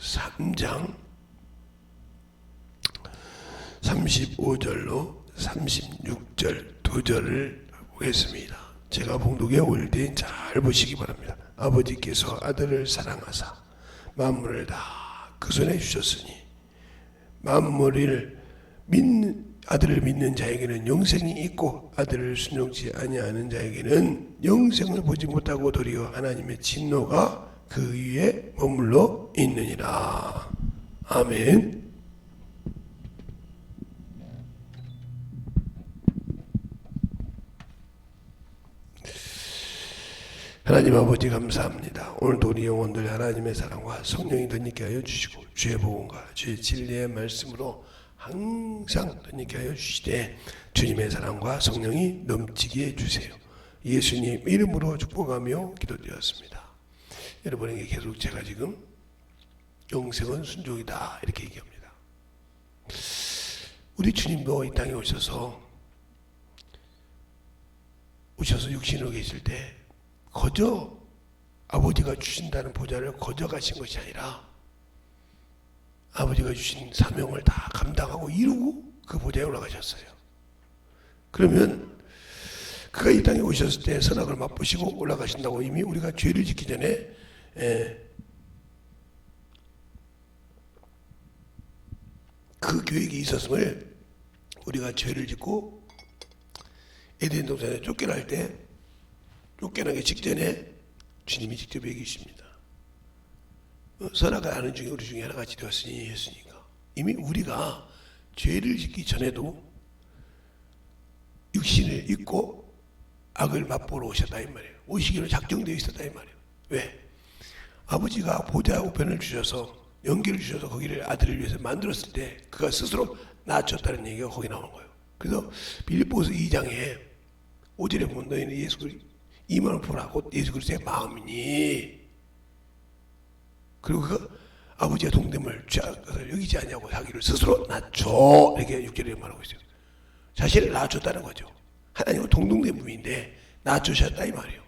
3장 35절로 36절 두 절을 보겠습니다. 제가 봉독에 올 때 잘 보시기 바랍니다. 아버지께서 아들을 사랑하사 만물을 다 그 손에 주셨으니 만물을 아들을 믿는 자에게는 영생이 있고 아들을 순종치 아니하는 자에게는 영생을 보지 못하고 도리어 하나님의 진노가 그 위에 머물러 있느니라. 아멘. 하나님 아버지 감사합니다. 오늘도 우리 영혼들 하나님의 사랑과 성령이 덧입게 하여 주시고 주의 복음과 주의 진리의 말씀으로 항상 덧입게 하여 주시되 주님의 사랑과 성령이 넘치게 해주세요. 예수님 이름으로 축복하며 기도드렸습니다. 여러분에게 계속 제가 지금 영생은 순종이다 이렇게 얘기합니다. 우리 주님도 이 땅에 오셔서 육신으로 계실 때 거저 아버지가 주신다는 보좌를 거저 가신 것이 아니라 아버지가 주신 사명을 다 감당하고 이루고 그 보좌에 올라가셨어요. 그러면 그가 이 땅에 오셨을 때 선악을 맛보시고 올라가신다고 이미 우리가 죄를 짓기 전에 그 계획이 있었음을 우리가 죄를 짓고 에덴 동산에 쫓겨날 때 쫓겨나기 직전에 주님이 직접 얘기하십니다. 선악을 아는 중에 우리 중에 하나가 되었으니 했으니까 이미 우리가 죄를 짓기 전에도 육신을 입고 악을 맛보러 오셨다 이 말이에요. 오시기로 작정되어 있었다 이 말이에요. 왜? 아버지가 보좌 우편을 주셔서 연기를 주셔서 거기를 아들을 위해서 만들었을 때 그가 스스로 낮췄다는 얘기가 거기 나오는 거예요. 그래서 빌립보서 2장에 5절에 보면 너희는 예수 그리스도 이만을 보라고 예수 그리스도의 마음이니 그리고 그 아버지의 동됨을 여기지 않냐고 자기를 스스로 낮춰 이렇게 6절에 말하고 있어요. 자신을 낮췄다는 거죠. 하나님과 동등된 분인데 낮추셨다 이 말이에요.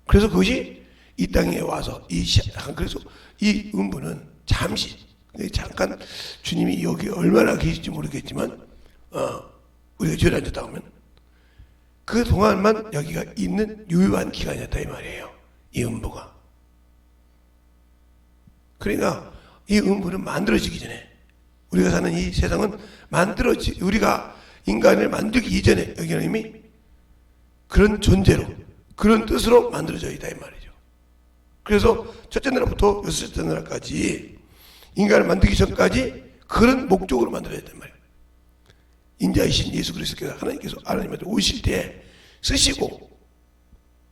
그래서 그것이 이 땅에 와서 그래서 이 음부는 잠시 잠깐 주님이 여기 얼마나 계실지 모르겠지만 우리가 죄를 안 졌다 하면 그 동안만 여기가 있는 유효한 기간이었다 이 말이에요. 이 음부가. 그러니까 이 음부는 만들어지기 전에 우리가 사는 이 세상은 우리가 인간을 만들기 이전에 여기는 이미 그런 존재로 그런 뜻으로 만들어져 있다 이 말이죠. 그래서 첫째 날부터 여섯째 날까지 인간을 만들기 전까지 그런 목적으로 만들어졌단 말이에요. 인자이신 예수 그리스도께서 하나님한테 오실 때 쓰시고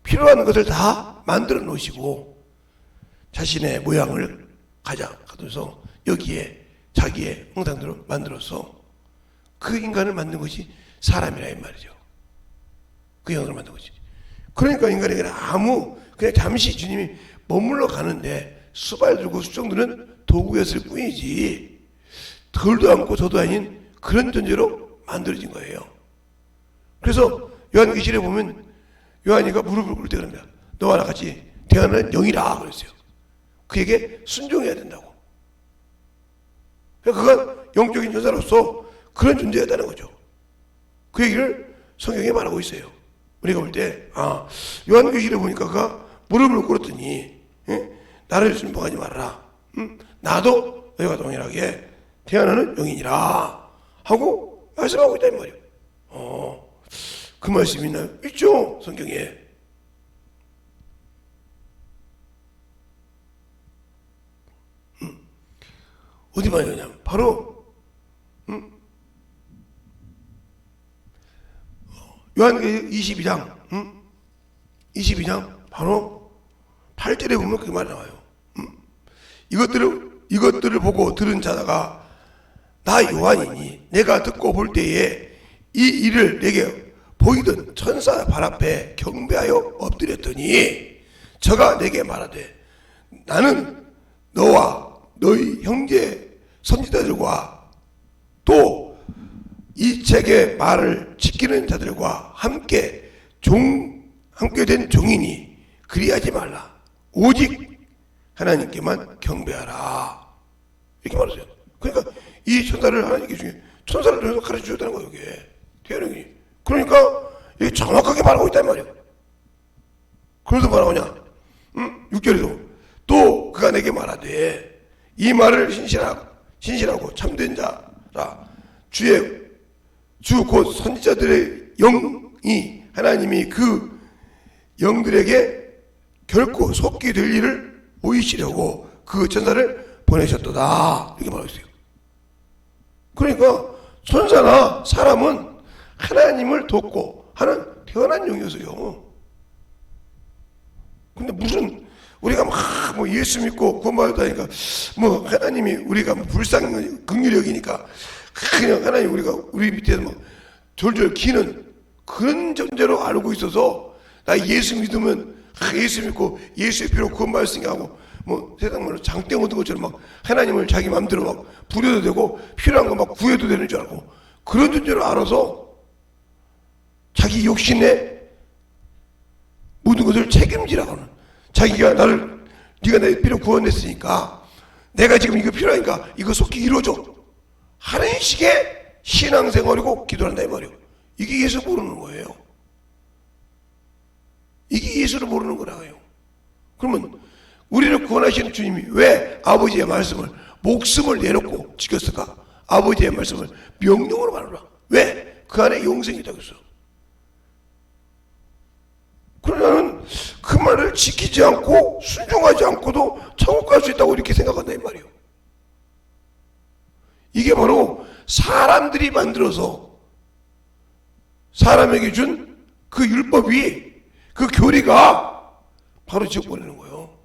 필요한 것을 다 만들어 놓으시고 자신의 모양을 가져서 여기에 자기의 형상대로 만들어서 그 인간을 만든 것이 사람이라 이 말이죠. 그 형상을 만든 것이. 그러니까 인간에게는 그냥 잠시 주님이 머물러 가는데 수발 들고 수정들은 도구였을 뿐이지 덜도 않고 저도 아닌 그런 존재로 만들어진 거예요. 그래서 요한계시록에 보면 요한이가 무릎을 꿇을 때 그럽니다. 너와 나 같이 태어난 영이라 그랬어요. 그에게 순종해야 된다고. 그가 영적인 여자로서 그런 존재였다는 거죠. 그 얘기를 성경에 말하고 있어요. 우리가 볼 때 요한계시록에 보니까 그가 무릎을 꿇었더니 나를 순종하지 말아라. 나도 너희가 동일하게 태어나는 영이니라 하고 말씀하고 있다 이 말이에요. 그 말씀이 있나요? 있죠 성경에. 어디 말이냐면 바로 요한계시록 22장 바로 8절에 보면 그 말이 나와요. 이것들을 보고 들은 자가 나 요한이니 내가 듣고 볼 때에 이 일을 내게 보이던 천사 발 앞에 경배하여 엎드렸더니 저가 내게 말하되 나는 너와 너희 형제 선지자들과 또 이 책의 말을 지키는 자들과 함께 된 종이니 그리하지 말라. 오직 하나님께만 경배하라. 이렇게 말하세요. 그러니까 이 천사를 하나님께 중에 천사를 통해서 가르쳐 줬다는 거예요. 이게 태연형이. 그러니까 이게 정확하게 말하고 있단 말이에요. 그래서 뭐라고 하냐? 6절에도 또 그가 내게 말하되 이 말을 신실하고 참된 자라 주 곧 선지자들의 영이 하나님이 그 영들에게 결코 속기 될 일을 보이시려고 그 천사를 보내셨도다. 이렇게 말하고 있어요. 그러니까 천사나 사람은 하나님을 돕고 하는 태어난 영이었어요. 근데 무슨 우리가 막 뭐 예수 믿고 구원받았다니까 뭐 하나님이 우리가 뭐 불쌍 긍휼력이니까 그냥 하나님 우리가 우리 밑에서 막 졸졸 기는 그런 존재로 알고 있어서 나 예수 믿으면 예수 믿고 예수의 피로 구원받았으니까 하고 뭐 세상 말로 장땡 얻은 것처럼 막 하나님을 자기 마음대로 막 부려도 되고 필요한 거 막 구해도 되는 줄 알고 그런 존재로 알아서 자기 욕심에 모든 것을 책임지라고 하는 자기가 네가 내 필요 구원했으니까 내가 지금 이거 필요하니까 이거 속히 이루어줘 하는 식의 신앙생활이고 기도한다 이 말이에요. 이게 예수 모르는 거예요. 이게 예수를 모르는 거라고요. 그러면 우리를 구원하시는 주님이 왜 아버지의 말씀을 목숨을 내놓고 지켰을까? 아버지의 말씀을 명령으로 말하라. 왜? 그 안에 영생이 있다고 했어. 그러나 나는 그 말을 지키지 않고 순종하지 않고도 천국 갈 수 있다고 이렇게 생각한다 이 말이에요. 이게 바로 사람들이 만들어서 사람에게 준 그 율법이 그 교리가 바로 지옥 보내는 거예요.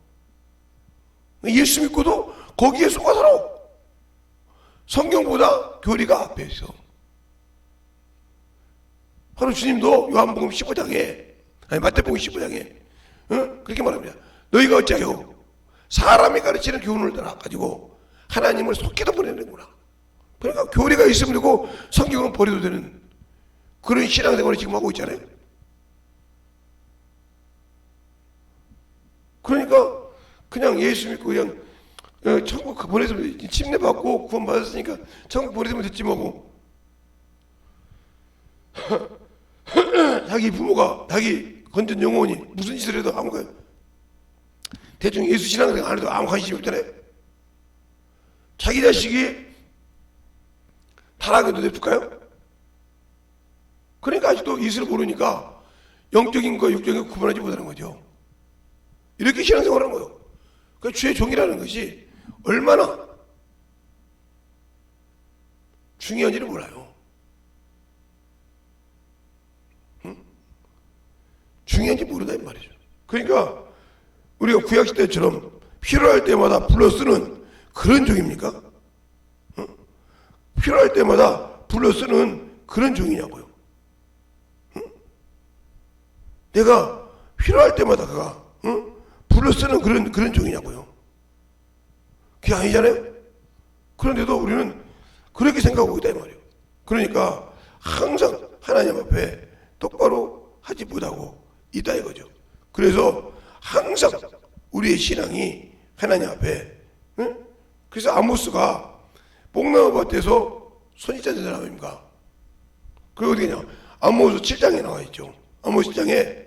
예수 믿고도 거기에 속아 살아. 성경보다 교리가 앞에 있어. 바로 주님도 요한복음 15장에 아니 마태복음 15장에 그렇게 말합니다. 너희가 어찌하여 사람이 가르치는 교훈을 따라 가지고 하나님을 속기도 보내는구나. 그러니까 교리가 있으면 되고 성경은 버려도 되는 그런 신앙생활을 지금 하고 있잖아요. 그러니까 그냥 예수 믿고 그냥 천국 보내서 침례 받고 구원 받았으니까 천국 보내면 됐지 뭐고. 자기 부모가 자기 건전 영혼이 무슨 짓을 해도 아무 대충 예수 신앙생활 안 해도 아무 관심이 없잖아요. 자기 자식이 타락해도 냅둘까요? 그러니까 아직도 예수를 모르니까 영적인 거 육적인 거 구분하지 못하는 거죠. 이렇게 신앙생활하는 거예요. 그 주의 종이라는 것이 얼마나 중요한지를 몰라요. 중요한지 모르다 이 말이죠. 그러니까 우리가 구약시대처럼 필요할 때마다 불러 쓰는 그런 종입니까? 필요할 때마다 불러 쓰는 그런 종이냐고요. 내가 필요할 때마다 그가 불러 쓰는 그런 종이냐고요. 그게 아니잖아요. 그런데도 우리는 그렇게 생각하고 있다 이 말이에요. 그러니까 항상 하나님 앞에 똑바로 하지 못하고 있다 이거죠. 그래서 항상 우리의 신앙이 하나님 앞에 그래서 아모스가 뽕나무밭에서 손짓자 된 사람입니까? 그리고 어디냐? 아모스 7장에 나와 있죠. 아모스 7장에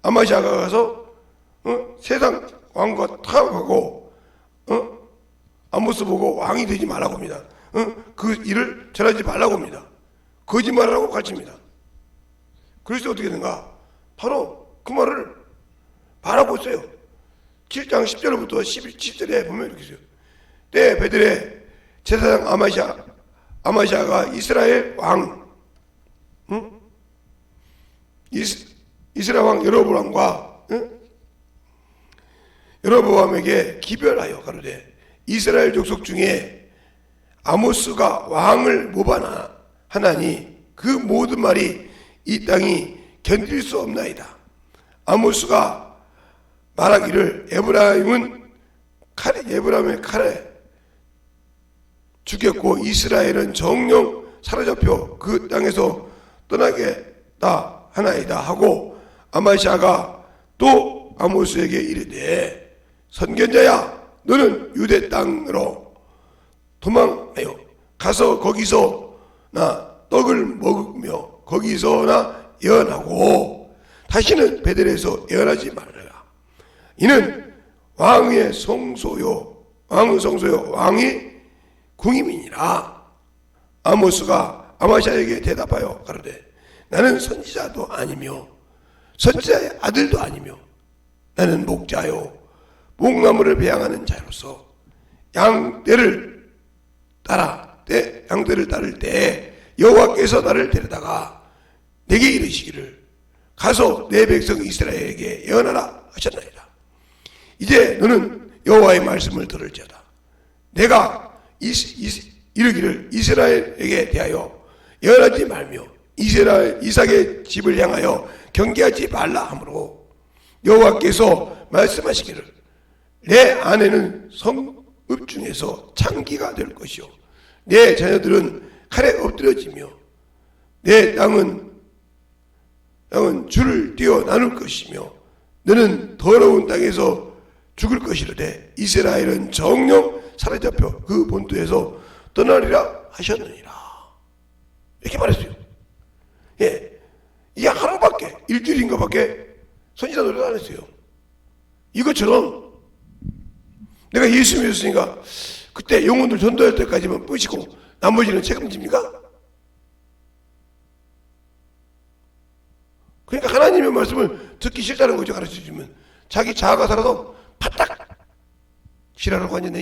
아마시아가 가서 세상 왕과 타협하고 아모스 보고 왕이 되지 말라고 합니다. 그 일을 전하지 말라고 합니다. 거짓말하라고 가르칩니다. 그래서 어떻게 되는가? 바로 그 말을 말하고 있어요. 7장 10절부터 17절에 보면 이렇게 있어요. 때 베들레 제사장 아마시아가 이스라엘 왕 이스라엘 왕 여로보암과 여로보암에게 기별하여 가로되 이스라엘 족속 중에 아모스가 왕을 모반하나니 그 모든 말이 이 땅이 견딜 수 없나이다. 아모스가 말하기를 에브라임의 칼에 죽였고 이스라엘은 정령 사로잡혀 그 땅에서 떠나겠다 하나이다 하고 아마시아가 또 아모스에게 이르되 선견자야, 너는 유대 땅으로 도망하여 가서 거기서 나 떡을 먹으며 거기서나 예언하고 다시는 베델에서 예언하지 말라. 이는 왕의 성소요 왕이 궁임이니라. 아모스가 아마샤에게 대답하여 가로되 나는 선지자도 아니며 선지자의 아들도 아니며 나는 목자요 목나무를 배양하는 자로서 양떼를 따를 때 여호와께서 나를 데려다가 내게 이르시기를 가서 내 백성 이스라엘에게 예언하라 하셨나이다. 이제 너는 여호와의 말씀을 들을지어다. 내가 이르기를 이스라엘에게 대하여 예언하지 말며 이삭의 집을 향하여 경계하지 말라 하므로 여호와께서 말씀하시기를 내 아내는 성읍 중에서 창기가 될 것이요 내 자녀들은 칼에 엎드려지며 내 땅은 줄을 띄어 나눌 것이며 너는 더러운 땅에서 죽을 것이로되 이스라엘은 정령 사로잡혀 그 본토에서 떠나리라 하셨느니라. 이렇게 말했어요. 예, 이게 하루밖에 일주일인가밖에 선지자 노래도 안 했어요. 이것처럼 내가 예수 믿었으니까 그때 영혼들 전도할 때까지만 뿌시고 나머지는 책임집니까? 그러니까 하나님의 말씀을 듣기 싫다는 거죠. 가르쳐주면 자기 자아가 살아서 파딱 싫어하라고 하냐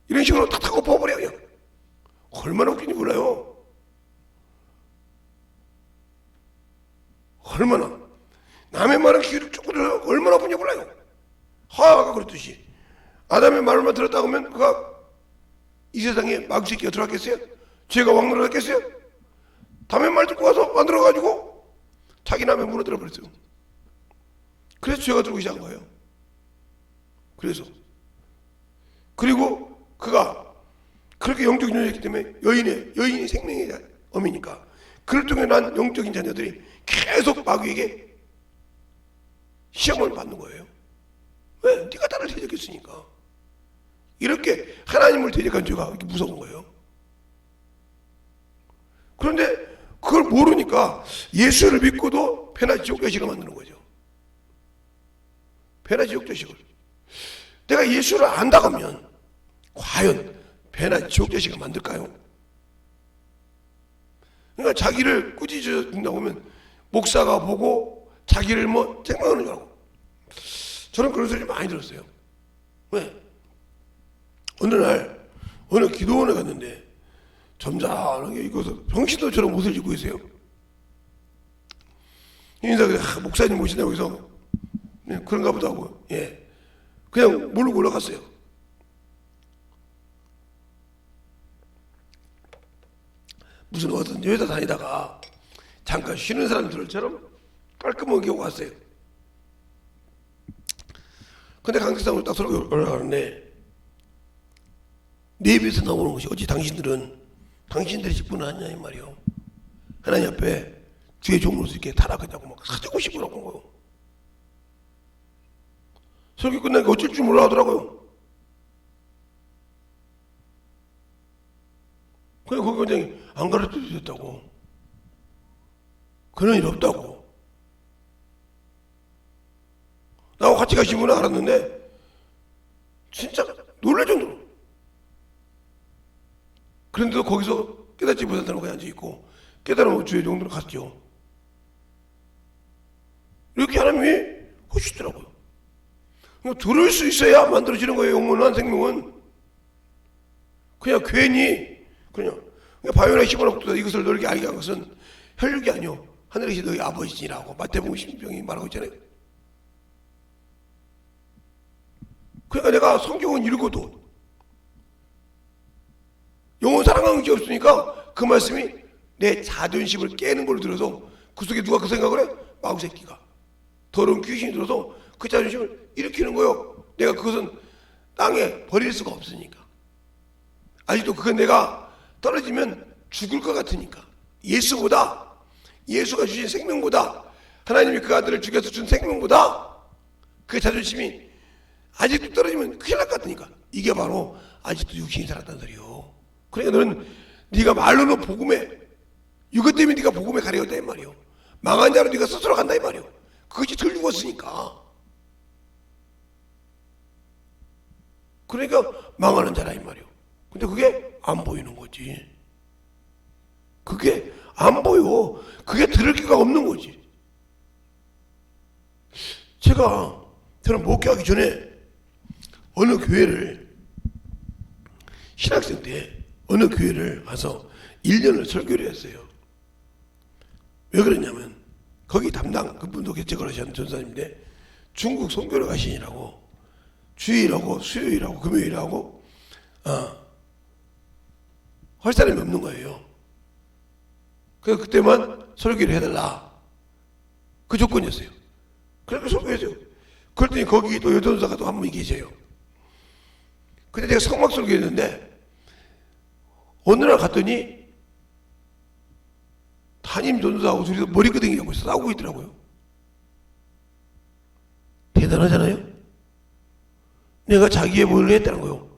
이런 식으로 탁탁 엎어버려 그냥. 얼마나 웃긴지 몰라요. 얼마나 남의 말은 귀를 쭉 들어요. 얼마나 아픈지 몰라요. 하와가 그랬듯이 아담의 말만 들었다 하면 그가 이 세상에 마귀새끼가 들어왔겠어요? 죄가 왕노릇했겠어요? 남의 말 듣고 와서 만들어가지고 자기 남의 무너뜨려 버렸어요. 그래서 죄가 들어오기 시작한 거예요. 그리고 그가 그렇게 영적인 자녀였기 때문에 여인이 생명의 어미니까 그를 통해 난 영적인 자녀들이 계속 마귀에게 시험을 받는 거예요. 왜? 네가 나를 대적했으니까. 이렇게 하나님을 대적한 죄가 이렇게 무서운 거예요. 그런데 그걸 모르니까 예수를 믿고도 배나 지옥 자식을 만드는 거죠. 배나 지옥 자식을. 내가 예수를 안다고 하면 과연 배나 지옥 자식을 만들까요? 그러니까 자기를 꾸짖는다고 하면 목사가 보고 자기를 책망하는 줄 알고. 저는 그런 소리 많이 들었어요. 왜? 어느 날 어느 기도원에 갔는데 점잖하게 입고서 평신도처럼 옷을 입고 있어요. 인사가 목사님 모신다고 해서 그런가 보다 하고 그냥 모르고 올라갔어요. 무슨 어떤 회사 다니다가 잠깐 쉬는 사람들처럼 깔끔하게 왔어요. 근데 강직상으로 딱 서로 올라가는데 내 입에서 나오는 것이 어찌 당신들이 직분을 하냐 이 말이요. 하나님 앞에 주의 종으로서 이렇게 타락하냐고 막 사지고 싶으라고 한 거예요. 설교 끝나니까 어쩔 줄 몰라 하더라고요. 그냥 거기 원장이 안 가르쳐 주셨다고. 그런 일 없다고. 나하고 같이 가신 분은 알았는데 진짜 놀랄 정도로. 그런데도 거기서 깨닫지 못한다는 거에 앉아있고 깨달으면 주의 정도로 갔죠. 이렇게 하나님이 하시더라고요. 그러니까 들을 수 있어야 만들어지는 거예요. 영원한 생명은. 그냥 괜히 그냥 바요나 시몬학도 이것을 너에게 알게 한 것은 혈육이 아니요 하늘에 계신 너희 아버지니라고 마태복음 16장이 말하고 있잖아요. 그러니까 내가 성경은 읽어도 영원 사랑하는 게 없으니까 그 말씀이 내 자존심을 깨는 걸 들어서 그 속에 누가 그 생각을 해? 마귀새끼가 더러운 귀신이 들어서 그 자존심을 일으키는 거예요. 내가 그것은 땅에 버릴 수가 없으니까. 아직도 그건 내가 떨어지면 죽을 것 같으니까. 예수가 주신 생명보다 하나님이 그 아들을 죽여서 준 생명보다 그 자존심이 아직도 떨어지면 큰일 날 것 같으니까. 이게 바로 아직도 육신이 살았다는 소리요. 그러니까 너는 네가 말로는 복음에, 이것 때문에 네가 복음에 가려웠다 이 말이요. 망한 자로 네가 스스로 간다 이 말이요. 그것이 덜 죽었으니까. 그러니까 망하는 자라 이 말이요. 근데 그게 안 보이는 거지. 그게 안 보여. 그게 들을 기가 없는 거지. 저는 목회하기 전에 어느 교회를, 신학생 때 어느 교회를 가서 1년을 설교를 했어요. 왜 그러냐면 거기 담당, 그분도 개척을 하시는 전사님인데 중국 선교를 가시느라고 주일하고 수요일하고 금요일하고 할 사람이 없는 거예요. 그래서 그때만 설교를 해달라, 그 조건이었어요. 그래서 설교했어요. 그랬더니 거기 또 여전사가 또 한 분이 계세요. 근데 내가 성막 설교했는데 어느 날 갔더니 담임 전도사하고 둘이서 머리끄댕이 하고 싸우고 있더라고요. 대단하잖아요. 내가 자기의 본을 했다는 거예요.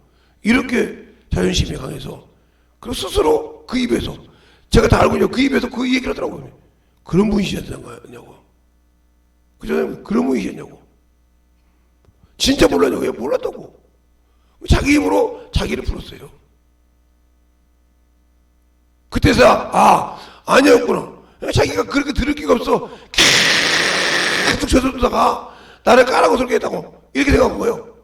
이렇게 자존심이 강해서. 그리고 스스로 그 입에서, 제가 다 알고 있냐고 그 입에서 그 얘기를 하더라고요. 그런 분이셨던 거냐고. 그전에 그런 분이셨냐고. 진짜 몰랐냐고요. 몰랐다고. 자기 힘으로 자기를 풀었어요. 그때서야 아니었구나. 자기가 그렇게 들을 기가 없어 계속 저들다가 나를 까라고 설교했다고 이렇게 생각한 거예요.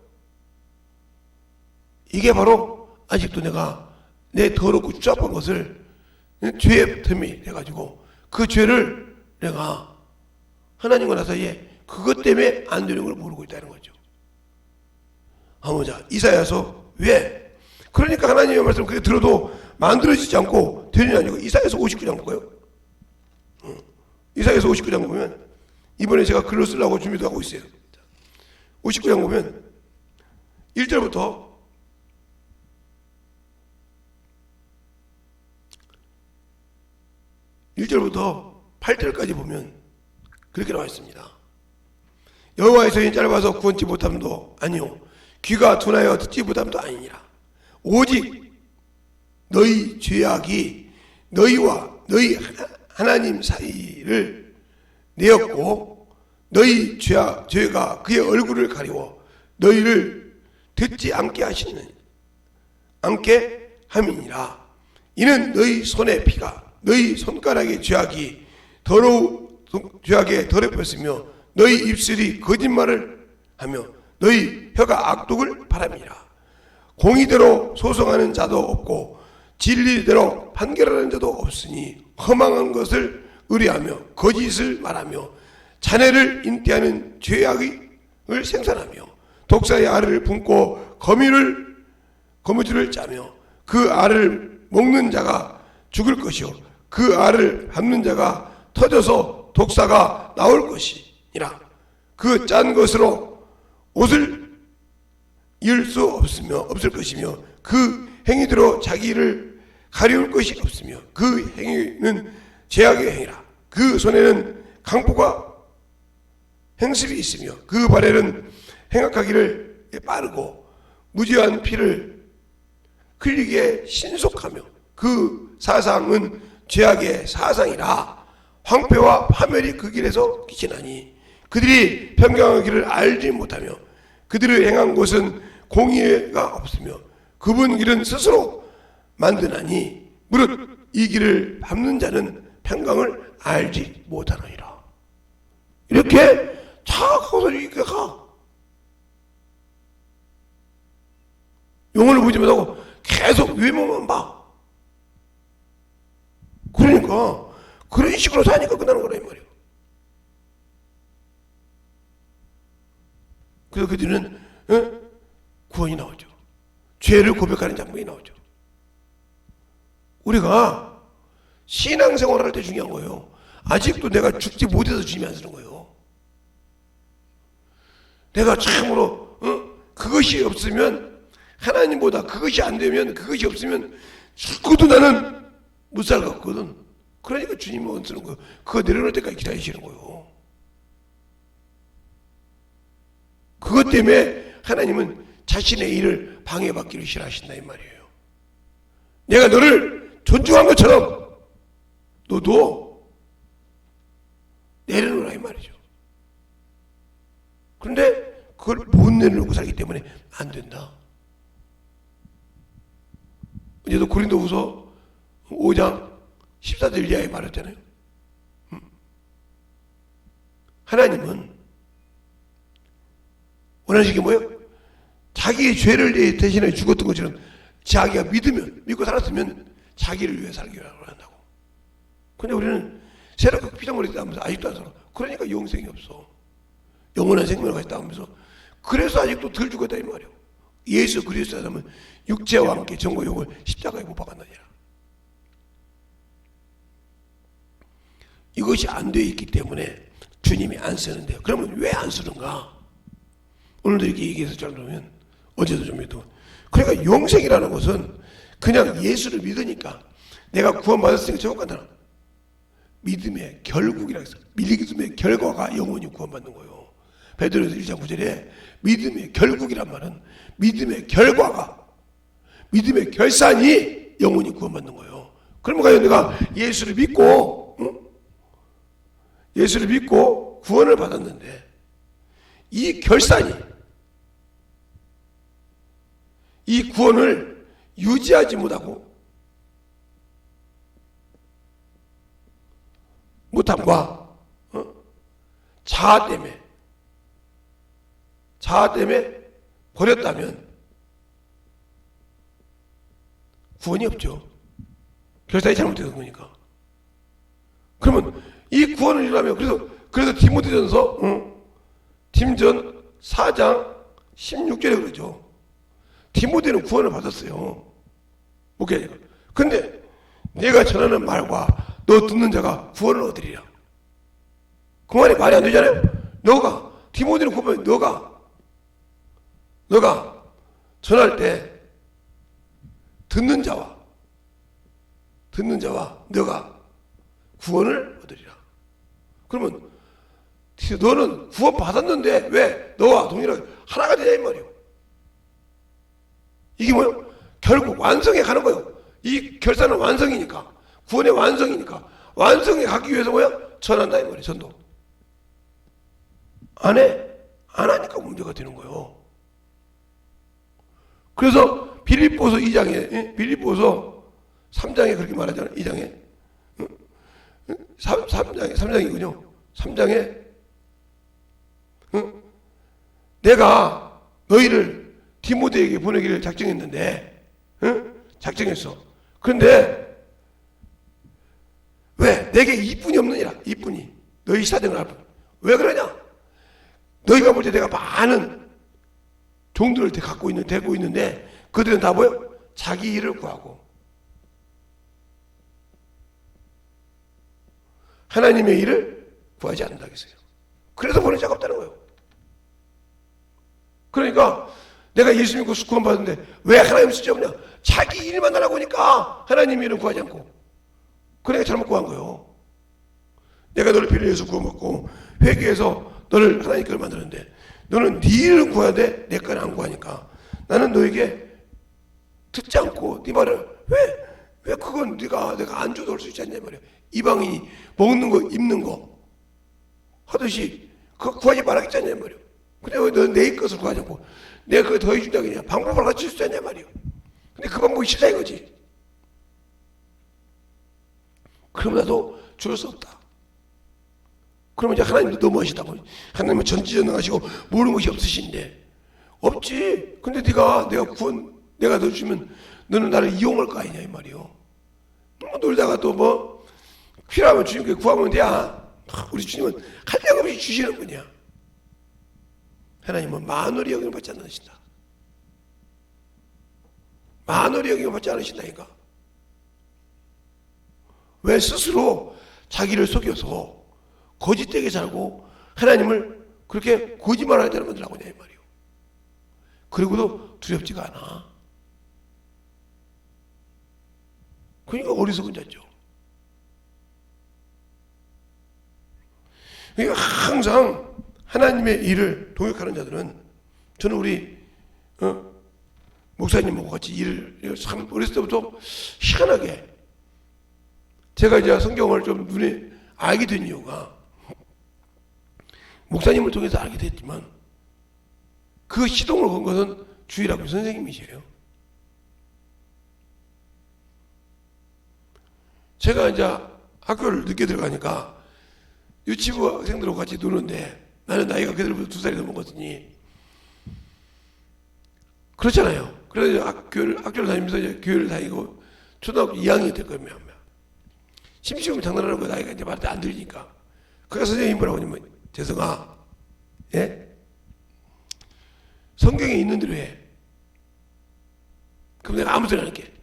이게 바로 아직도 내가 내 더럽고 추잡한 것을 죄의 틈이 돼가지고 그 죄를 내가 하나님과 나 사이에 그것 때문에 안 되는 걸 모르고 있다는 거죠. 자, 이사야서 왜? 그러니까 하나님의 말씀 그게 들어도 만들어지지 않고 되는 게 아니고 이사야서 59장 볼까요? 이사야서 59장 보면 이번에 제가 글을 쓰려고 준비도 하고 있어요. 59장 보면 1절부터 8절까지 보면 그렇게 나와 있습니다. 여호와의 손이 짧아서 구원치 못함도 아니요 귀가 둔하여 듣지 못함도 아니니라. 오직 너희 죄악이 너희와 너희 하나님 사이를 내었고 너희 죄가 그의 얼굴을 가리워 너희를 듣지 않게 함이니라. 이는 너희 손의 피가 너희 손가락의 죄악에 더럽혔으며 너희 입술이 거짓말을 하며 너희 혀가 악독을 바람이라. 공의대로 소송하는 자도 없고 진리대로 판결하는 자도 없으니 허망한 것을 의뢰하며 거짓을 말하며 자네를 잉태하는 죄악을 생산하며 독사의 알을 품고 거미줄을 짜며 그 알을 먹는 자가 죽을 것이요 그 알을 밟는 자가 터져서 독사가 나올 것이니라. 그 짠 것으로 옷을 이을 수 없을 것이며 그 행위대로 자기를 가리울 것이 없으며 그 행위는 죄악의 행위라. 그 손에는 강포가 행습이 있으며 그 발에는 행악하기를 빠르고 무지한 피를 흘리기에 신속하며 그 사상은 죄악의 사상이라. 황폐와 파멸이 그 길에서 기치나니 그들이 평강하기를 알지 못하며 그들의 행한 곳은 공의가 없으며 그분 길은 스스로 만드나니 무릇 이 길을 밟는 자는 평강을 알지 못하나이라. 이렇게 착하고서 이렇게 가. 영혼을 보지 못하고 계속 외모만 봐. 그러니까 그런 식으로 사니까 끝나는 거라 이 말이에요. 그래서 그 뒤는 구원이 나오죠. 죄를 고백하는 장면이 나오죠. 우리가 신앙생활을 할 때 중요한 거예요. 아직도 내가 죽지 못해서 주님이 안 쓰는 거예요. 내가 참으로 그것이 없으면 하나님보다 그것이 안 되면 그것이 없으면 죽어도 나는 못 살 것 같거든. 그러니까 주님은 쓰는 거예요. 그거 내려놓을 때까지 기다리시는 거예요. 그것 때문에 하나님은 자신의 일을 방해받기를 싫어하신다 이 말이에요. 내가 너를 존중한 것처럼 너도 내려놓으라 이 말이죠. 그런데 그걸 못 내려놓고 살기 때문에 안 된다. 어제도 고린도후서 5장 14절 이하에 말했잖아요. 하나님은 원하시는 게 뭐예요? 자기의 죄를 대신해 죽었던 것처럼 자기가 믿고 살았으면 자기를 위해 살기를 원한다고. 근데 우리는 새롭게 피조물이 있다면서 아직도 안 살아. 그러니까 영생이 없어. 영원한 생명을 가졌다 하면서 그래서 아직도 덜 죽었다 이 말이에요. 예수 그리스도의 사람은 육체와 함께 정과 영을 십자가에 못 박았느니라. 이것이 안 되어 있기 때문에 주님이 안 쓰는데요. 그러면 왜 안 쓰는가? 오늘도 이렇게 얘기해서 잘 들으면 어제도 좀 해도 그러니까 영생이라는 것은 그냥 예수를 믿으니까 내가 구원받았으니까 저것 간다. 믿음의 결국이라고 했어요. 믿음의 결과가 영원히 구원받는 거예요. 베드로서 1장 9절에 믿음의 결국이란 말은 믿음의 결과가 믿음의 결산이 영원히 구원받는 거예요. 그러면 과연 내가 예수를 믿고 예수를 믿고 구원을 받았는데 이 결산이 이 구원을 유지하지 못함과 자아 때문에 버렸다면 구원이 없죠. 결산이 잘못된 거니까. 그러면 이 구원을 이루려면 그래서 디모데전서 디모전 4장 16절에 그러죠. 디모데는 구원을 받았어요. 목회자가. 근데 내가 전하는 말과 너 듣는 자가 구원을 얻으리라. 그 말이 말이 안 되잖아요. 디모데는 구원을 너가 전할 때 듣는 자와 너가 구원을 얻으리라. 그러면 너는 구원 받았는데 왜 너와 동일하게 하나가 되냐 이 말이에요. 이게 뭐예요? 결국 완성해 가는 거예요. 이 결산은 완성이니까 구원의 완성이니까 완성해 가기 위해서 뭐야? 전한다 이 말이에요. 전도 안 하니까 문제가 되는 거예요. 그래서 빌립보서 2장에 빌립보서 3장에 그렇게 말하잖아요. 2장에 3장이군요. 3장에 내가 너희를 디모데에게 보내기를 작정했는데 작정했어. 그런데 왜? 내게 이뿐이 없느니라. 이뿐이 너희 사정을 알 뿐. 왜 그러냐? 너희가 볼 때 내가 많은 종들을 데리고 있는데 그들은 다 뭐예요? 자기 일을 구하고 하나님의 일을 구하지 않는다 했어요. 그래서 보낼 자가 없다는 거예요. 그러니까 내가 예수 믿고 구원 받았는데 왜 하나님 쓰지 없냐? 자기 일만 하라고 하니까 하나님 일을 구하지 않고 그러니까 잘못 구한 거예요. 내가 너를 피를 위해서 구원 받고 회개해서 너를 하나님 걸 만드는데 너는 네 일을 구해야 돼. 내 거는 안 구하니까 나는 너에게 듣지 않고 네 말을 왜 그건 내가 안 줘도 할 수 있지 않냐 말이야. 이방인이 먹는 거 입는 거 하듯이 그거 구하지 말았지 않냐 말이야. 근데 왜 너 내 것을 구하지 않고 내가 그거 더해준다 그냥 방법을 갖출 수 있냐 말이야. 근데 그 방법이 싫다 이거지. 그럼 나도 줄 수 없다. 그러면 이제 하나님도 너무하시다고. 하나님은 전지전능하시고 모르는 것이 없으신데 없지. 근데 내가 너 주면 너는 나를 이용할 거 아니냐 이 말이요. 놀다가 또 뭐 필요하면 주님께 구하면 돼야. 우리 주님은 한량 없이 주시는 분이야. 하나님은 만월의 영향을 받지 않으신다. 만월의 영향을 받지 않으신다니까. 왜 스스로 자기를 속여서 거짓되게 살고 하나님을 그렇게 거짓말하는 자를 만들라고 하냐 이 말이에요. 그리고도 두렵지가 않아. 그러니까 어리석은 자죠. 그러니까 항상 하나님의 일을 동역하는 자들은 저는 우리 목사님하고 같이 일을 참 어렸을 때부터 희한하게 제가 이제 성경을 좀 눈에 알게 된 이유가 목사님을 통해서 알게 됐지만 그 시동을 건 것은 주일학교 선생님이세요. 제가 이제 학교를 늦게 들어가니까 유치부 학생들하고 같이 노는데 나는 나이가 그들보다 2살이 더 먹었으니 그렇잖아요. 그래서 학교를 다니면서 이제 교회를 다니고 초등학교 2학년이 될 거면 심심하면 장난하는 거 나이가 이제 말도 안 들리니까 그가 선생님이 뭐라고 하냐면 재성아, 예? 성경에 있는 대로 해. 그럼 내가 아무 소리 안 할게.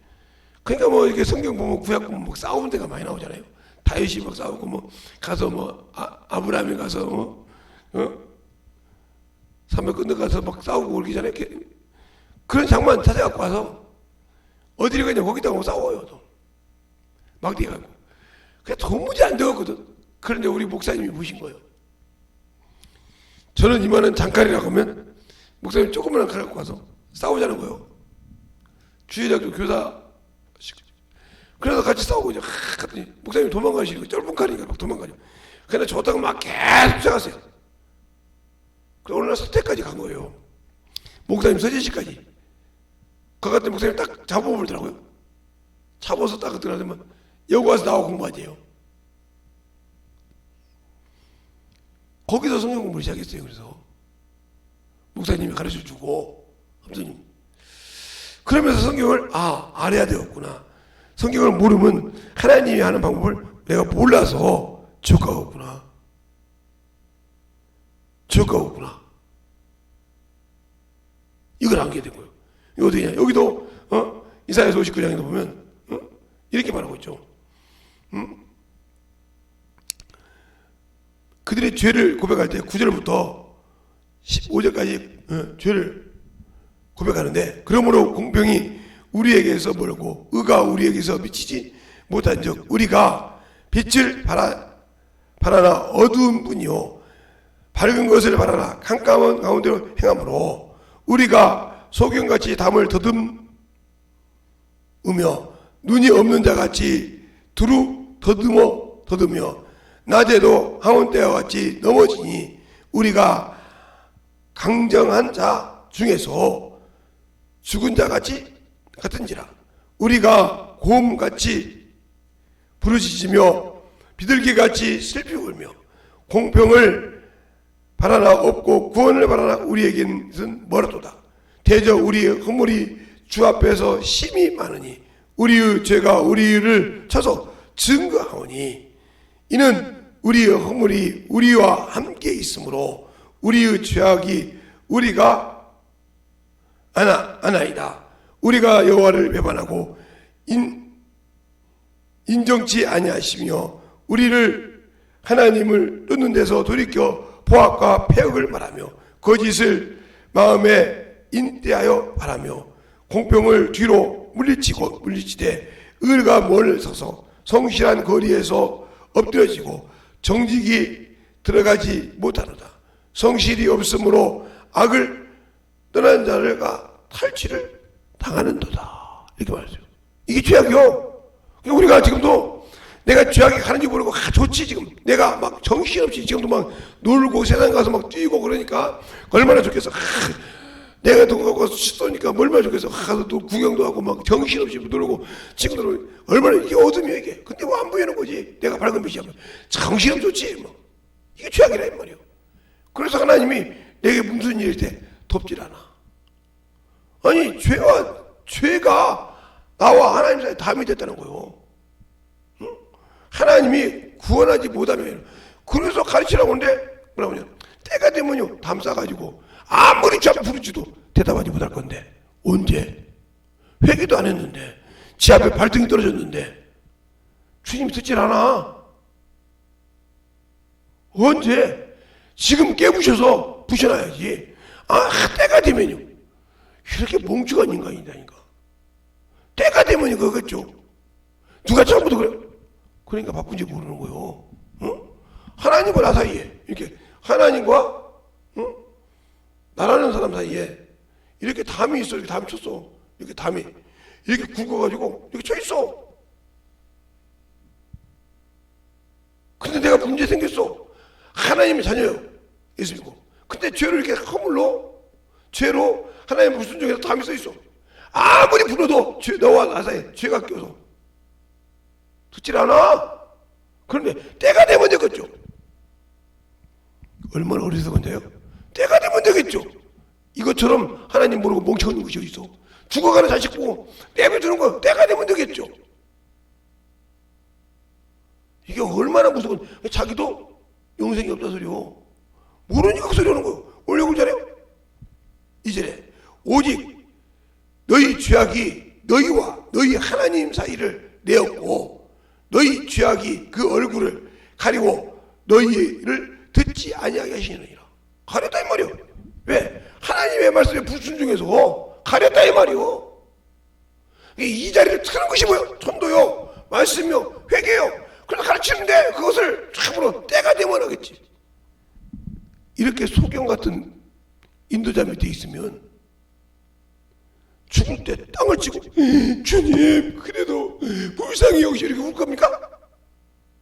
그러니까 뭐 이렇게 성경 보면 구약 보면 막 싸우는 데가 많이 나오잖아요. 다윗이 막 싸우고 뭐 가서 뭐 아브라함이 가서 뭐 산맥 건너가서 막 싸우고 그러기 전에 그런 장면 찾아갖고 와서 어디를 가냐 거기다가 뭐 싸워요. 또. 막 뛰어가고. 그게 도무지 안 되었거든. 그런데 우리 목사님이 보신 거예요. 저는 이만한 장칼이라고 하면 목사님 조그만한 칼 갖고 와서 싸우자는 거예요. 주일학교 교사. 그래서 같이 싸우고 이제 갔더니 목사님 도망가시고 짧은 칼이니까 막 도망가죠. 근데 좋다고 막 계속 쫓아갔어요. 그래서 어느 날 서태까지 간 거예요. 목사님 서재시까지. 그 갔더니 목사님 딱 잡아보더라고요. 잡아서 딱 들어가면 여기 와서 나와 공부하재요. 거기서 성경 공부를 시작했어요. 그래서 목사님이 가르쳐주고 아무튼 그러면서 성경을 알아야 되었구나. 성경을 모르면 하나님이 하는 방법을 내가 몰라서 지옥 가겠구나. 지옥 가겠구나. 이걸 알게 된 거예요. 이거 어디냐? 여기도 이사야서 59장에도 보면 이렇게 말하고 있죠. 그들의 죄를 고백할 때 9절부터 15절까지 죄를 고백하는데 그러므로 공평이 우리에게서 멀고 의가 우리에게서 미치지 못한 적 우리가 빛을 바라나 어두운 분이요 밝은 것을 바라나 캄캄한 가운데로 행함으로 우리가 소경같이 담을 더듬으며 눈이 없는 자같이 두루 더듬며 낮에도 항온대와 같이 넘어지니 우리가 강정한 자 중에서 죽은 자같이 같은지라 우리가 곰같이 부르짖으며 비둘기같이 슬피 울며 공평을 바라나 없고 구원을 바라나 우리에게는 멀었도다. 대저 우리의 허물이 주 앞에서 심히 많으니 우리의 죄가 우리를 쳐서 증거하오니 이는 우리의 허물이 우리와 함께 있으므로 우리의 죄악이 우리가 아나이다. 우리가 여호와를 배반하고 인정치 아니하시며 우리를 하나님을 쫓는 데서 돌이켜 보악과 폐역을 말하며 거짓을 마음에 인대하여 바라며 공평을 뒤로 물리치되 의가 멀리 서서 성실한 거리에서 엎드려지고 정직이 들어가지 못하노다. 성실이 없으므로 악을 떠난 자가 탈취를 당하는도다. 이렇게 말했어요. 이게 죄악이요. 우리가 지금도 내가 죄악이 가는지 모르고 좋지 지금 내가 막 정신없이 지금도 막 놀고 세상 가서 막 뛰고 그러니까 얼마나 좋겠어. 내가 돈 갖고 와서 씻으니까 얼마나 좋겠어. 가서 또 구경도 하고 막 정신없이 놀고 친구들은 얼마나 이게 어둠이야 이게. 근데 뭐 안 보이는 거지. 내가 밝은 빛이야. 정신없 좋지 뭐. 이게 죄악이라 이 말이에요. 그래서 하나님이 내게 무슨 일일 때 돕질 않아. 아니 죄가 나와 하나님 사이에 담이 됐다는 거예요. 응? 하나님이 구원하지 못하면 그래서 가르치라고 하는데 뭐라고 하냐 때가 되면요 담 싸가지고 아무리 죄 부르지도 대답하지 못할 건데 언제 회개도 안 했는데 지 앞에 발등이 떨어졌는데 주님이 듣질 않아. 언제 지금 깨부셔서 부셔놔야지. 때가 되면요 이렇게 멍청한 인간이다니까. 때가 되면 그거겠죠. 누가 처음부터 그래? 그러니까 바쁜지 모르는 거예요. 응? 하나님과 나 사이에 이렇게 하나님과 나라는 사람 사이에 이렇게 담이 있어. 이렇게 담이 쳤어. 이렇게 담이 이렇게 굵어가지고 이렇게 쳐 있어. 근데 내가 문제 생겼어. 하나님의 자녀예요. 예수 믿고. 근데 죄를 이렇게 허물러. 죄로 하나님의 불순종해서 담이 써 있어. 아무리 불러도 너와 나 사이에 죄가 껴서 듣질 않아. 그런데 때가 되면 되겠죠. 얼마나 어리석은데요. 때가 되면 되겠죠. 이것처럼 하나님 모르고 멍청한 것이 어디 있어. 죽어가는 자식 보고 내버려두는 거 때가 되면 되겠죠. 이게 얼마나 무서운. 자기도 영생이 없다 소리요. 모르니까 그 소리 하는 거예요. 올려고 잘해요. 이제 오직 너희 죄악이 너희와 너희 하나님 사이를 내었고 너희 죄악이 그 얼굴을 가리고 너희를 듣지 아니하게 하시느니라. 가렸다 이 말이요. 왜? 하나님의 말씀에 불순종해서 가렸다 이 말이요. 이 자리를 트는 것이 뭐요? 전도요, 말씀이요, 회개요. 그래서 가르치는데 그것을 참으로 때가 되면 하겠지. 이렇게 소경 같은 인도자 밑에 있으면 죽을 때 땅을 치고 주님 그래도 불쌍히 여기시 이렇게 울 겁니까?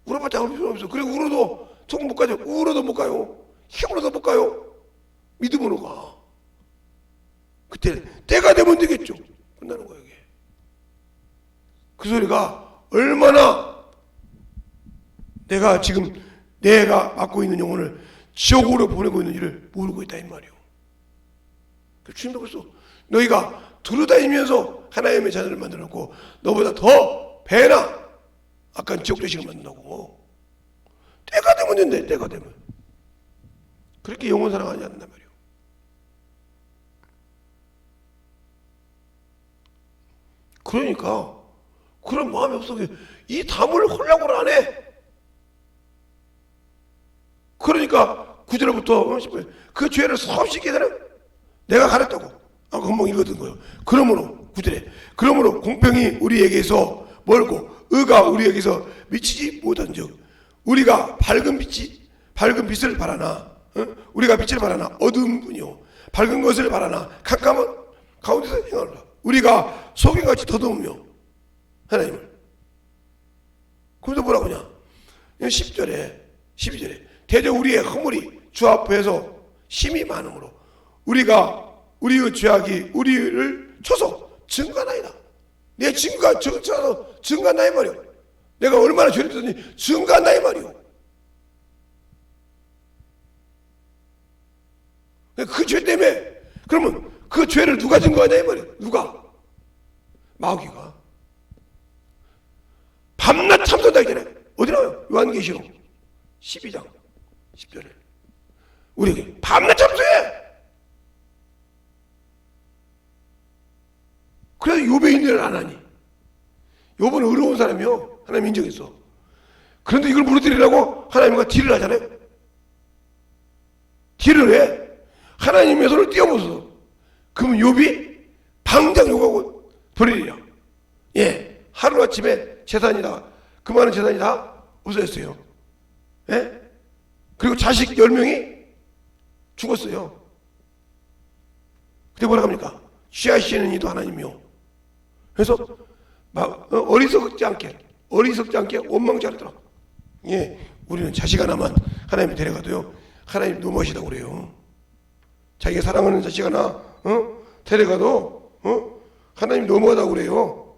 울어봤자 울 필요 없어. 그래 울어도 천국 못 가죠. 울어도 못 가요. 힘으로도 못 가요. 믿음으로 가. 그때 때가 되면 되겠죠. 끝나는 거예요. 이게. 그 소리가 얼마나 내가 맡고 있는 영혼을 지옥으로 보내고 있는지를 모르고 있다 이 말이요. 주님도 그랬어. 너희가 두루다니면서 하나님의 자녀를 만들어놓고 너보다 더 배나 악한 지옥 자식을 만든다고. 때가 되면 된대. 때가 되면. 그렇게 영혼 사랑하지 않는단 말이요. 그러니까 그런 마음이 없어. 이 담을 홀라고를 안 해. 그러니까 9절부터 그 죄를 수없이 깨달아. 내가 가렸다고. 금방 읽었던 거예요. 그러므로 9절에 그러므로 공평이 우리에게서 멀고 의가 우리에게서 미치지 못한즉 우리가 밝은 빛을 바라나 우리가 빛을 바라나 어두운 분이요 밝은 것을 바라나 캄캄한 가운데서 행하노라. 우리가 소금같이 더듬으며 하나님을. 그래서 뭐라고 하냐 10절에 12절에 대저 우리의 허물이 주 앞에서 심히 많으므로 우리가 우리의 죄악이 우리를 쳐서 증가나이다. 내 증가 쳐서 증가나이 말이오. 내가 얼마나 죄를 졌더니 증가나이 말이오. 그 죄 때문에 그러면 그 죄를 누가 증거하냐 이 말이오. 누가? 마귀가 밤낮 참선다 했잖아요. 어디 나와요? 요한계시록 12장 10절에 우리에게 밤낮 참선해. 그래서 욥의 인내를 안 하니. 욥은 의로운 사람이요. 하나님 인정했어. 그런데 이걸 무너뜨리려고 하나님과 딜을 하잖아요. 딜을 해. 하나님의 손을 띄워보소. 그러면 욥이 당장 욕하고 버리리라. 예, 하루아침에 재산이 다, 그 많은 재산이 다 없어졌어요. 예? 그리고 자식 10명이 죽었어요. 그때 뭐라 합니까? 취하시는 이도 하나님이요. 그래서 어리석지 않게 원망치 않더라. 예, 우리는 자식 하나만 하나님이 데려가도요 하나님 너무하시다고 그래요. 자기가 사랑하는 자식 하나 데려가도 하나님 너무하다고 그래요.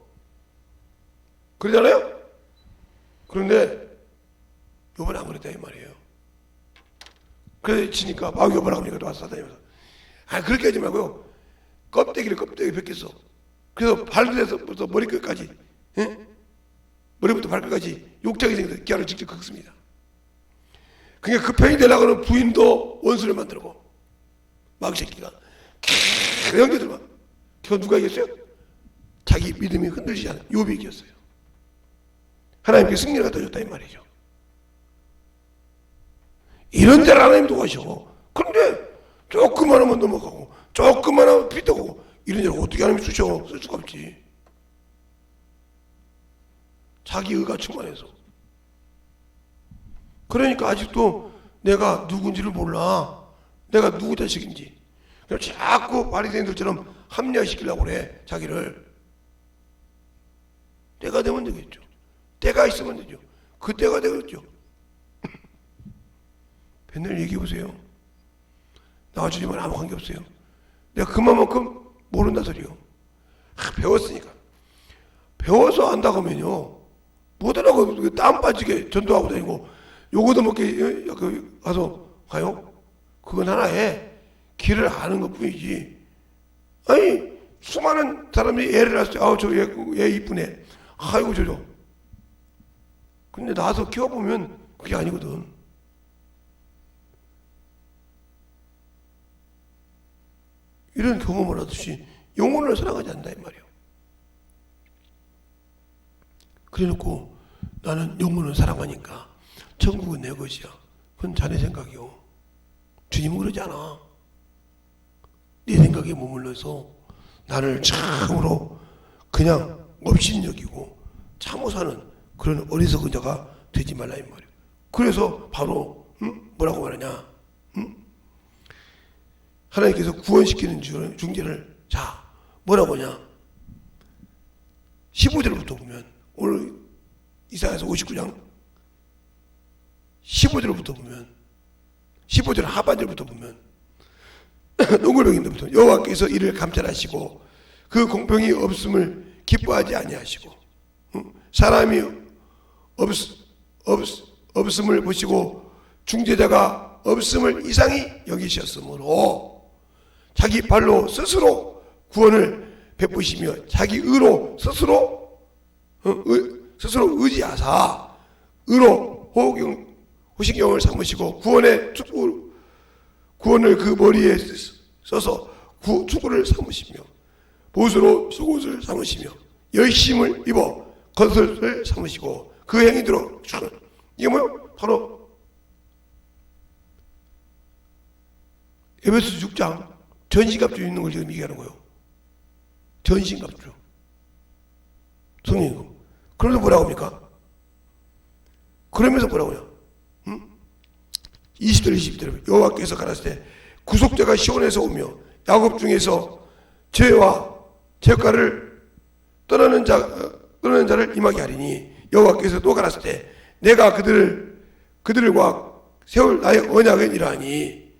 그러잖아요. 그런데 욥은 안 그랬다 이 말이에요. 그래 치니까 막 욥은 안 그러니까 와서 사단이 와서 그렇게 하지 말고요 껍데기 벗겼어. 그래서 발끝에서부터 머리끝까지, 예? 머리부터 발끝까지 욕장이 생겨서 기아를 직접 긁습니다. 그러니까 그 편이 되려고 하는 부인도 원수를 만들고 마귀새끼가 형제들만. 그건 누가 이겼어요? 자기 믿음이 흔들리지 않은 욥이 이겼어요. 하나님께 승리를 갖다 줬다 이 말이죠. 이런 데를 하나님 도와셔. 그런데 조금만 하면 넘어가고 조금만 하면 삐뚤고 이런 데를 어떻게 하나님이 쓰셔? 쓸 수가 없지. 자기 의가 충만해서. 그러니까 아직도 내가 누군지를 몰라. 내가 누구 자식인지. 자꾸 바리새인들처럼 합리화시키려고 그래. 자기를. 때가 되면 되겠죠. 때가 있으면 되죠. 그 때가 되겠죠. 밴들 얘기해보세요. 나와 주님은 아무 관계없어요. 내가 그만큼 모른다 소리요. 배웠으니까. 배워서 안다고 하면요, 못하라고 땀 빠지게 전도하고 다니고 요거도 먹게 가서 가요? 그건 하나의 길을 아는 것 뿐이지. 아니 수많은 사람들이 애를 낳았을 때 아우 저 얘 이쁘네. 아이고 저저. 근데 나와서 키워보면 그게 아니거든. 이런 경험을 하듯이 영혼을 사랑하지 않는다 이 말이에요. 그래놓고 나는 영혼을 사랑하니까 천국은 내 것이야. 그건 자네 생각이요. 주님은 그러지 않아. 네 생각에 머물러서 나를 참으로 그냥 업신여기고 참어 사는 그런 어리석은 자가 되지 말라 이 말이에요. 그래서 바로 뭐라고 말하냐? 하나님께서 구원시키는 중재를 자 뭐라고 하냐? 15절부터 보면 오늘 이사야서 59장 15절부터 보면 15절 하반절부터 보면 동글병인들부터 여호와께서 이를 감찰하시고 그 공평이 없음을 기뻐하지 아니하시고 사람이 없음을 보시고 중재자가 없음을 이상히 여기셨으므로 자기 발로 스스로 구원을 베푸시며 자기 의로 스스로 의지하사 의로 호신경을 삼으시고 구원을 그 머리에 써서 축구를 삼으시며 보수로 속옷을 삼으시며 열심을 입어 건설을 삼으시고 그 행위대로 주는 이게 뭐요? 바로 에베소 6장 전신갑주 입는 걸 지금 얘기하는 거예요. 전신갑주. 성령이고. 그러면서 뭐라고 합니까? 그러면서 뭐라고 해요? 20절 22절 여호와께서 가라사대 구속자가 시온에서 오며 야곱 중에서 죄와 죄가를 떠나는 자를 임하게 하리니 여호와께서 또 가라사대 내가 그들과 세울 나의 언약은 이러하니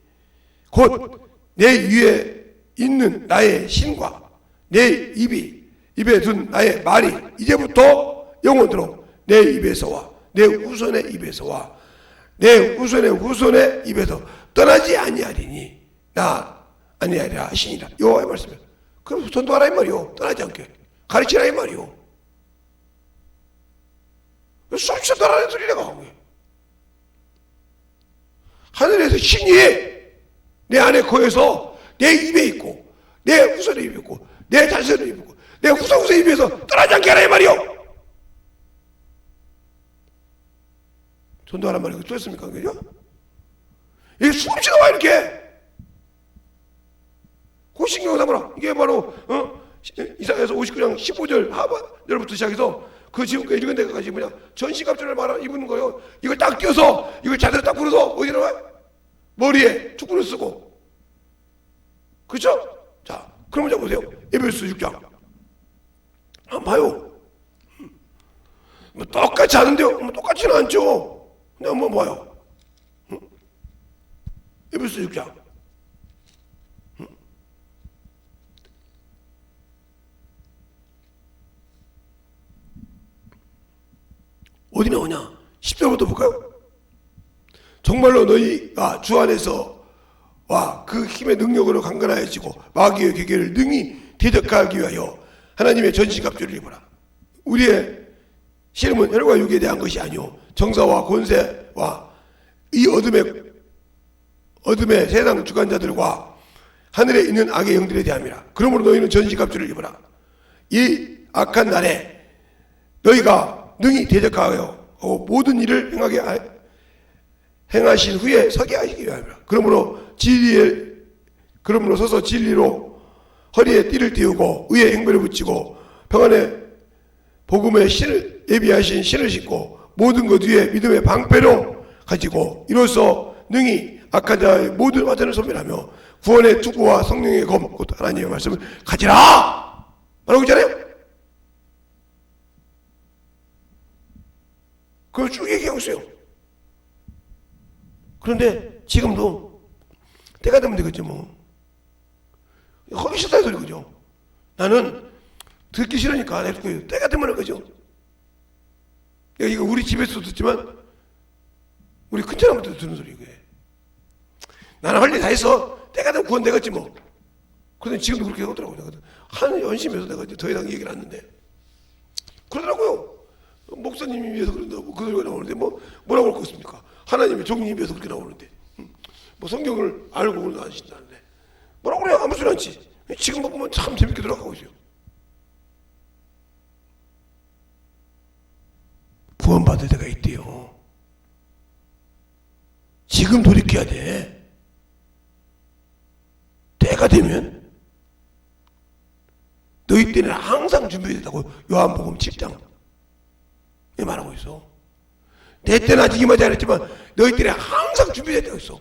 곧 내 위에 있는 나의 신과 내 입에 둔 나의 말이 이제부터 영원토록 내 입에서와 내 후손의 입에서와 내 후손의 입에서 떠나지 아니하리니 나 아니하리라 하시니라. 여호와의 말씀이에요. 그럼 전도하라 이 말이요. 떠나지 않게 가르치라 이 말이요. 쏙쏙 떠나는 소리 내가 하고 하늘에서 신이 내 안에 거해서 내 입에 있고 내 후손의 입에 있고 내 자손의 입에 있고 내 후손의 입에서 떠나지 않게 하라 이 말이요. 전도하란 말이 됐습니까? 그죠? 이게 수없이 나와 이렇게 호신경 삼아라. 이게 바로 이사야서 59장 15절 하반절부터 시작해서 그 지금까지 읽은 데까지 뭐냐 전신갑주를 입는 거예요. 이걸 딱 껴서 이걸 자세로 딱 풀어서 어디로 와? 머리에 축구를 쓰고 그렇죠? 자 그러면 자 보세요. 에베소 6장 한번 봐요. 뭐 똑같이 하는데요. 뭐 똑같지는 않죠. 근데 한번 봐요. 에베소 6장 어디 나오냐? 10절부터 볼까요? 정말로 너희가 주 안에서 와 그 힘의 능력으로 강건하여지고 마귀의 계계를 능히 대적하기 위하여 하나님의 전신갑주를 입어라. 우리의 씨름은 혈과 육에 대한 것이 아니오 정사와 권세와 이 어둠의 세상 주관자들과 하늘에 있는 악의 영들에 대함이라. 그러므로 너희는 전신갑주를 입어라. 이 악한 날에 너희가 능히 대적하여 모든 일을 행하신 후에 서게 하시기 위함이라. 그러므로 서서 진리로 허리에 띠를 띄우고 의의 행배를 붙이고 평안의 복음의 신을 예비하신 신을 신고 모든 것 위에 믿음의 방패로 가지고 이로써 능히 악한 자의 모든 화전을 소멸하며 구원의 투구와 성령의 검, 곧 하나님의 말씀을 가지라! 말하고 있잖아요. 그걸 쭉 얘기하고 있어요. 그런데 지금도 때가 되면 되겠죠, 뭐. 하기 싫다 소리 그죠. 나는 듣기 싫으니까 안 해줄 거예요. 때가 되면 할 거죠. 이거 우리 집에서도 듣지만 우리 큰 사람한테도 듣는 소리 이거예요. 나는 할 일 다 했어. 때가 되면 구원 되겠지 뭐. 그런데 지금도 그렇게 하더라고요. 하는 연심해서 내가 이제 더 이상 얘기를 안 했는데 그러더라고요. 목사님이 위해서 그런다고 그 소리가 나오는데 뭐라고 할 거 있습니까? 하나님의 종이 위해서 그렇게 나오는데 뭐 성경을 알고 그러도 안 신다는데 뭐라고 그래요? 아무 소리 안 치. 지금 보면 참 재밌게 들어가고 있어요. 구원받을 때가 있대요. 지금 돌이켜야 돼. 때가 되면 너희 때는 항상 준비됐다고 요한복음 7장 말하고 있어. 내 때는 아직 임하지 않았지만 너희 때는 항상 준비됐다고 있어.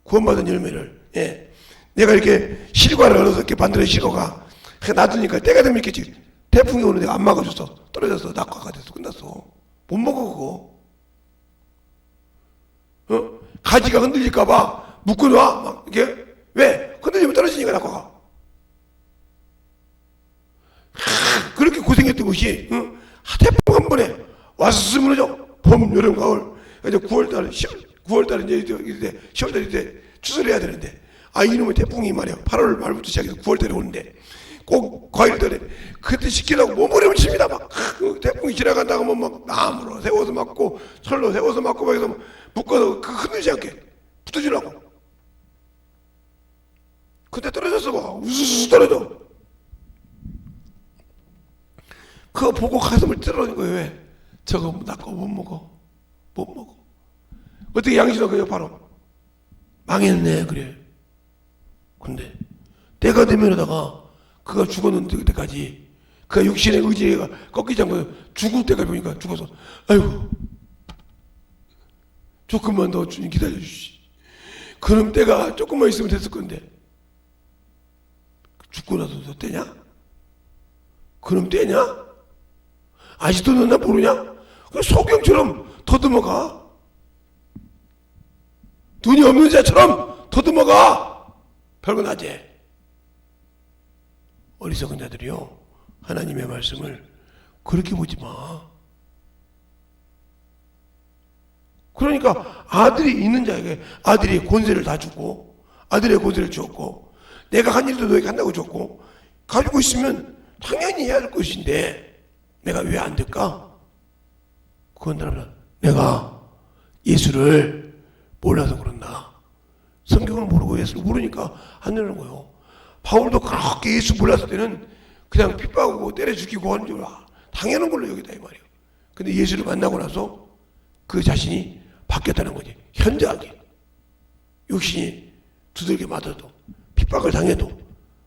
구원받은 열매를. 예. 내가 이렇게 실과를 얻어서 이렇게 만들어 실과가 놔두니까 때가 되면 이렇게 태풍이 오는데 안 막아줘서 떨어져서 낙화가 돼서 끝났어. 못 먹어 그거. 가지가 흔들릴까봐 묶어놔. 막 이게 왜? 흔들리면 떨어지니까 낙화가. 그렇게 고생했던 것이 태풍 한 번에 와서 스물어져. 봄, 여름, 가을. 이제 9월달, 9월달 이제 10월달 이제 추수를 해야 되는데 이놈의 태풍이 말이야 8월 말부터 시작해서 9월달에 오는데 꼭 과일달에 그때 시키려고 몸부림을 칩니다. 막 그 태풍이 지나간다고 하면 막 나무로 세워서 맞고 철로 세워서 맞고 막 해서 묶어서 그 흔들지 않게 붙어주려고. 그때 떨어졌어. 막 우수수 떨어져. 그거 보고 가슴을 찔러는 거예요. 왜? 저거 나 거 못 먹어. 어떻게 양심이 그요 바로 망했네 그래. 근데 때가 되면에다가 그가 죽었는데 그때까지 그가 육신의 의지가 꺾이지 않고 죽을 때까지 보니까 죽어서 아이고 조금만 더 주님 기다려주시. 그럼 때가 조금만 있으면 됐을 건데 죽고 나서도 때냐? 그럼 때냐? 아직도 너 모르냐? 소경처럼 더듬어가. 눈이 없는 자처럼 더듬어가. 별거 나지. 어리석은 자들이요 하나님의 말씀을 그렇게 보지 마. 그러니까 아들이 있는 자에게 아들이 권세를 다 주고 아들의 권세를 주었고 내가 한 일도 너에게 한다고 줬고 가지고 있으면 당연히 해야 할 것인데 내가 왜 안 될까? 그건 내가 예수를 몰라서 그런다. 성경을 모르고 예수를 모르니까 안 되는 거예요. 바울도 그렇게 예수 몰랐을 때는 그냥 핍박하고 때려 죽이고 하는 줄 당연한 걸로 여기다 이 말이에요. 근데 예수를 만나고 나서 그 자신이 바뀌었다는 거지. 현저하게 육신이 두들겨 맞아도 핍박을 당해도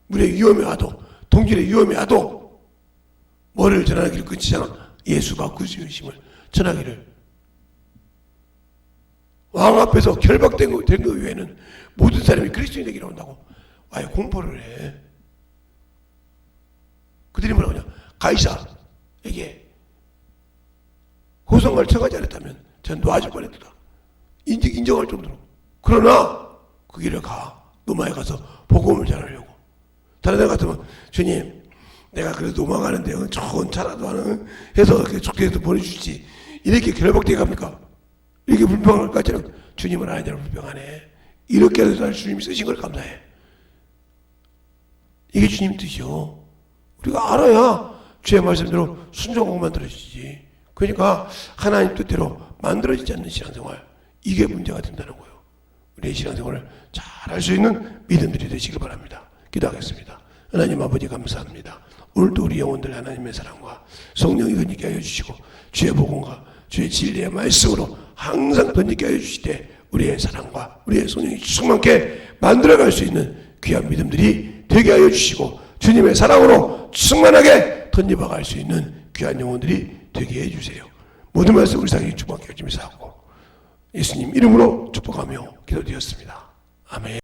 물에 위험에 와도 동질에 위험에 와도 뭐를 전하기를 끊지잖아. 예수가 구주이심을 전하기를. 왕 앞에서 결박된 거 외에는 모든 사람이 그리스도인 되기로 한다고 아예 공포를 해. 그들이 뭐라고 하냐? 가이사에게 고성을 청하지 않았다면 전 놓아줄 뻔했다. 인정할 정도로. 그러나 그 길을 가. 노마에 가서 복음을 전하려고. 다른 데 같으면 주님 내가 그래도 도망가는데 좋은 차라도 하는 해서 좋게 해서 보내주지. 이렇게 결박되게 갑니까? 이렇게 불평할 것처럼 주님은 아니냐고 불평하네. 이렇게라도 날 주님이 쓰신 걸 감사해. 이게 주님 뜻이요. 우리가 알아야 주의 말씀대로 순종하고 만들어지지. 그러니까 하나님 뜻대로 만들어지지 않는 신앙생활, 이게 문제가 된다는 거예요. 우리의 신앙생활을 잘 할 수 있는 믿음들이 되시길 바랍니다. 기도하겠습니다. 하나님 아버지 감사합니다. 오늘도 우리 영혼들 하나님의 사랑과 성령이 던지게 하여 주시고 주의 복음과 주의 진리의 말씀으로 항상 던지게 하여 주시되 우리의 사랑과 우리의 성령이 충만케 만들어갈 수 있는 귀한 믿음들이 되게 하여 주시고 주님의 사랑으로 충만하게 던져박을 수 있는 귀한 영혼들이 되게 해주세요. 모든 말씀 우리 사랑이 충만케 해주시옵소서. 예수님 이름으로 축복하며 기도드렸습니다. 아멘.